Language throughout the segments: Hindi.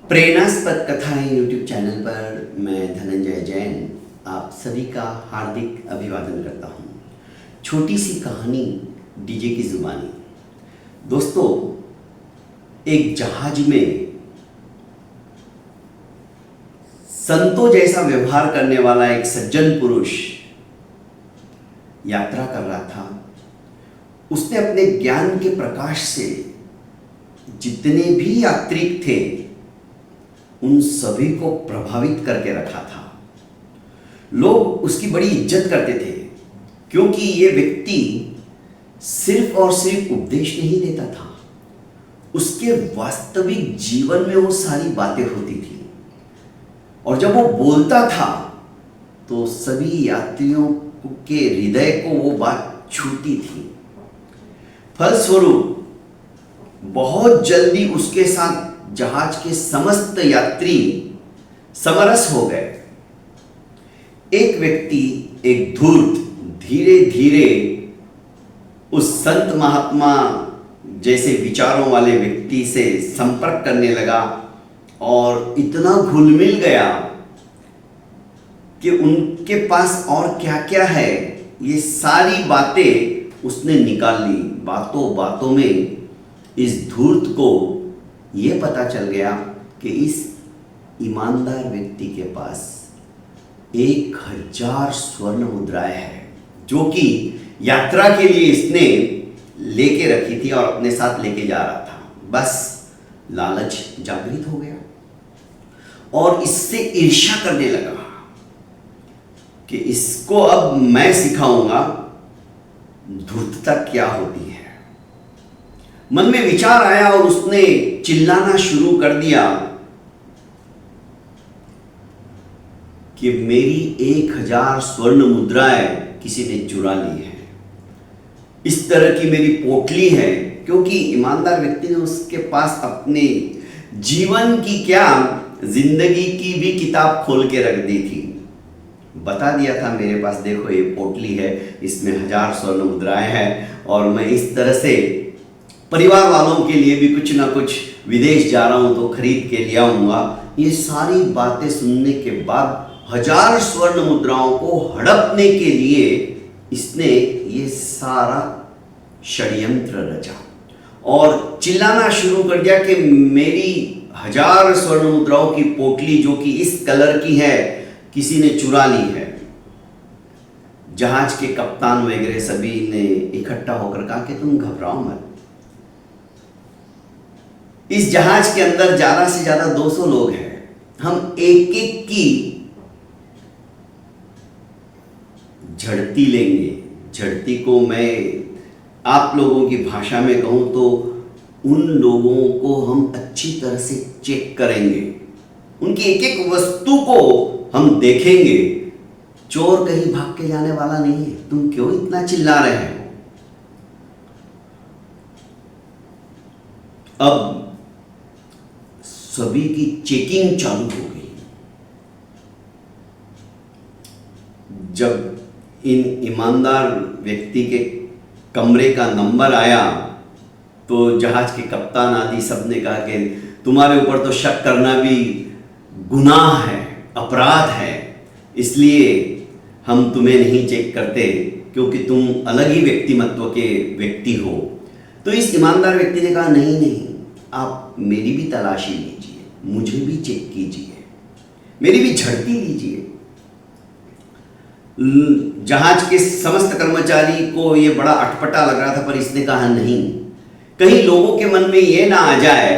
प्रेरणास्पद कथाएं यूट्यूब चैनल पर मैं धनंजय जैन आप सभी का हार्दिक अभिवादन करता हूं। छोटी सी कहानी डीजे की जुबानी। दोस्तों, एक जहाज में संतों जैसा व्यवहार करने वाला एक सज्जन पुरुष यात्रा कर रहा था। उसने अपने ज्ञान के प्रकाश से जितने भी यात्री थे उन सभी को प्रभावित करके रखा था। लोग उसकी बड़ी इज्जत करते थे क्योंकि ये व्यक्ति सिर्फ और सिर्फ उपदेश नहीं देता था, उसके वास्तविक जीवन में वो सारी बातें होती थी और जब वो बोलता था तो सभी यात्रियों के हृदय को वो बात छूती थी। फलस्वरूप बहुत जल्दी उसके साथ जहाज के समस्त यात्री समरस हो गए। एक व्यक्ति, एक धूर्त, धीरे धीरे उस संत महात्मा जैसे विचारों वाले व्यक्ति से संपर्क करने लगा और इतना घुल मिल गया कि उनके पास और क्या क्या है ये सारी बातें उसने निकाल ली। बातों बातों में इस धूर्त को ये पता चल गया कि इस ईमानदार व्यक्ति के पास 1000 स्वर्ण मुद्राएं हैं जो कि यात्रा के लिए इसने लेके रखी थी और अपने साथ लेके जा रहा था। बस लालच जागृत हो गया और इससे ईर्ष्या करने लगा कि इसको अब मैं सिखाऊंगा धूर्तता क्या होती है। मन में विचार आया और उसने चिल्लाना शुरू कर दिया कि मेरी 1000 स्वर्ण मुद्राएं किसी ने चुरा ली है। इस तरह की मेरी पोटली है, क्योंकि ईमानदार व्यक्ति ने उसके पास अपने जीवन की क्या जिंदगी की भी किताब खोल के रख दी थी। बता दिया था मेरे पास देखो ये पोटली है, इसमें 1000 स्वर्ण मुद्राएं हैं और मैं इस तरह से परिवार वालों के लिए भी कुछ ना कुछ विदेश जा रहा हूं तो खरीद के ले आऊंगा। ये सारी बातें सुनने के बाद 1000 स्वर्ण मुद्राओं को हड़पने के लिए इसने ये सारा षड्यंत्र रचा और चिल्लाना शुरू कर दिया कि मेरी 1000 स्वर्ण मुद्राओं की पोटली जो कि इस कलर की है किसी ने चुरा ली है। जहाज के कप्तान वगैरह सभी ने इकट्ठा होकर कहा कि तुम घबराओ मत, इस जहाज के अंदर ज्यादा से ज्यादा 200 लोग हैं, हम एक एक की झड़ती लेंगे। झड़ती को मैं आप लोगों की भाषा में कहूं तो उन लोगों को हम अच्छी तरह से चेक करेंगे, उनकी एक एक वस्तु को हम देखेंगे। चोर कहीं भाग के जाने वाला नहीं है, तुम क्यों इतना चिल्ला रहे हो। अब सभी की चेकिंग चालू हो गई। जब इन ईमानदार व्यक्ति के कमरे का नंबर आया तो जहाज के कप्तान आदि सबने कहा कि तुम्हारे ऊपर तो शक करना भी गुनाह है, अपराध है, इसलिए हम तुम्हें नहीं चेक करते क्योंकि तुम अलग ही व्यक्तिमत्व के व्यक्ति हो। तो इस ईमानदार व्यक्ति ने कहा नहीं नहीं, आप मेरी भी तलाशी लीजिए, मुझे भी चेक कीजिए, मेरी भी झड़ती लीजिए। जहाज के समस्त कर्मचारी को यह बड़ा अटपटा लग रहा था, पर इसने कहा नहीं, कहीं लोगों के मन में यह ना आ जाए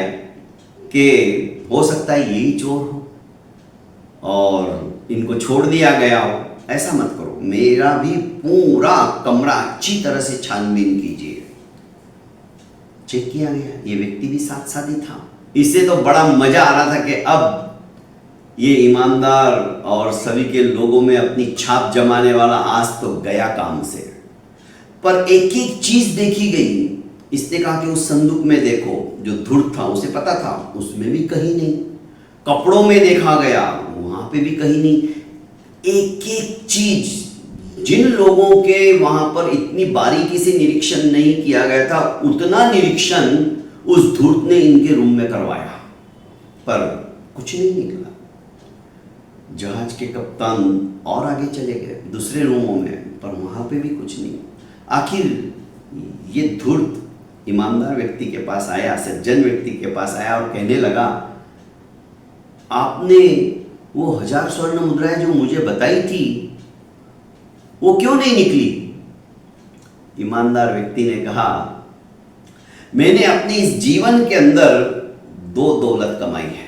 कि हो सकता है यही चोर हो और इनको छोड़ दिया गया हो। ऐसा मत करो, मेरा भी पूरा कमरा अच्छी तरह से छानबीन कीजिए। चेक किया गया, ये व्यक्ति भी साथ साथ ही था। इससे तो बड़ा मजा आ रहा था कि अब ये ईमानदार और सभी के लोगों में अपनी छाप जमाने वाला आज तो गया काम से। पर एक एक चीज देखी गई। इसने कहा कि उस संदूक में देखो, जो धूर्त था उसे पता था उसमें भी कहीं नहीं। कपड़ों में देखा गया, वहां पे भी कहीं नहीं। एक एक चीज, जिन लोगों के वहां पर इतनी बारीकी से निरीक्षण नहीं किया गया था, उतना निरीक्षण उस धूर्त ने इनके रूम में करवाया। पर कुछ नहीं निकला। जहाज के कप्तान और आगे चले गए दूसरे रूमों में, पर वहां पे भी कुछ नहीं। आखिर ये धूर्त ईमानदार व्यक्ति के पास आया, सज्जन व्यक्ति के पास आया और कहने लगा, आपने वो 1000 स्वर्ण मुद्राएं जो मुझे बताई थी वो क्यों नहीं निकली? ईमानदार व्यक्ति ने कहा, मैंने अपने इस जीवन के अंदर 2 दौलत कमाई है।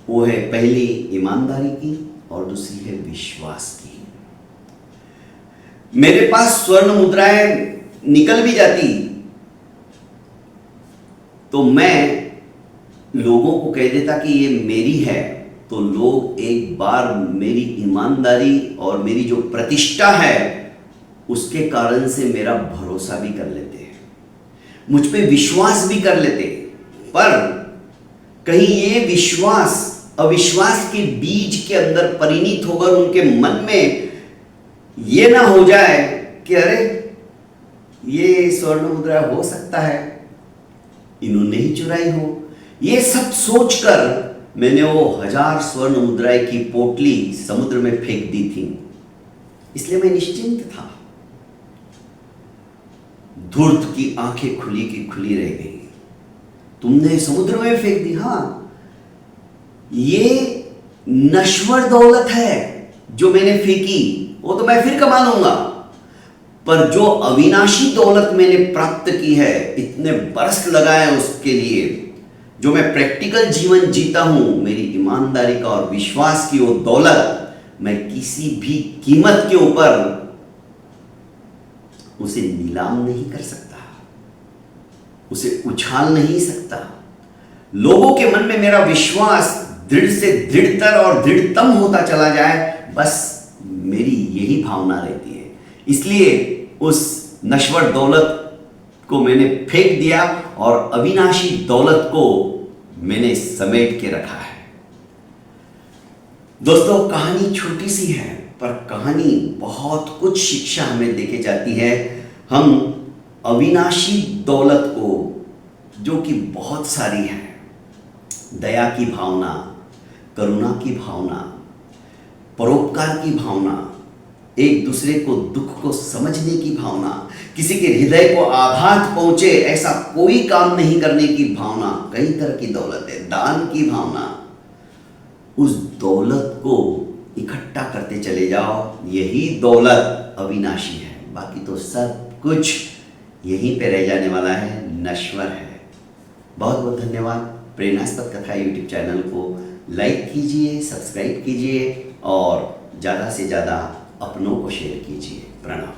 वो है पहली ईमानदारी की और दूसरी है विश्वास की। मेरे पास स्वर्ण मुद्राएं निकल भी जाती तो मैं लोगों को कह देता कि ये मेरी है, तो लोग एक बार मेरी ईमानदारी और मेरी जो प्रतिष्ठा है उसके कारण से मेरा भरोसा भी कर लेते हैं, मुझ पे विश्वास भी कर लेते। पर कहीं ये विश्वास अविश्वास के बीज के अंदर परिणित होकर उनके मन में ये ना हो जाए कि अरे ये स्वर्ण मुद्रा हो सकता है इन्होंने ही चुराई हो। ये सब सोचकर मैंने वो 1000 स्वर्ण मुद्राएं की पोटली समुद्र में फेंक दी थी, इसलिए मैं निश्चिंत था। धूर्त की आंखें खुली की खुली रह गई। तुमने समुद्र में फेंक दी? हाँ, ये नश्वर दौलत है जो मैंने फेंकी, वो तो मैं फिर कमा लूंगा, पर जो अविनाशी दौलत मैंने प्राप्त की है, इतने बरस लगाए उसके लिए, जो मैं प्रैक्टिकल जीवन जीता हूं, मेरी ईमानदारी का और विश्वास की वो दौलत मैं किसी भी कीमत के ऊपर उसे नीलाम नहीं कर सकता, उसे उछाल नहीं सकता। लोगों के मन में मेरा विश्वास दृढ़ से दृढ़तर और दृढ़तम होता चला जाए, बस मेरी यही भावना रहती है। इसलिए उस नश्वर दौलत को मैंने फेंक दिया और अविनाशी दौलत को मैंने समेट के रखा है। दोस्तों, कहानी छोटी सी है, पर कहानी बहुत कुछ शिक्षा हमें देके जाती है। हम अविनाशी दौलत को, जो कि बहुत सारी है, दया की भावना, करुणा की भावना, परोपकार की भावना, एक दूसरे को दुख को समझने की भावना, किसी के हृदय को आघात पहुंचे ऐसा कोई काम नहीं करने की भावना, कई तरह की दौलत है, दान की भावना, उस दौलत को इकट्ठा करते चले जाओ। यही दौलत अविनाशी है, बाकी तो सब कुछ यहीं पे रह जाने वाला है, नश्वर है। बहुत बहुत धन्यवाद। प्रेरणास्पद कथा यूट्यूब चैनल को लाइक कीजिए, सब्सक्राइब कीजिए और ज़्यादा से ज़्यादा अपनों को शेयर कीजिए। प्रणाम।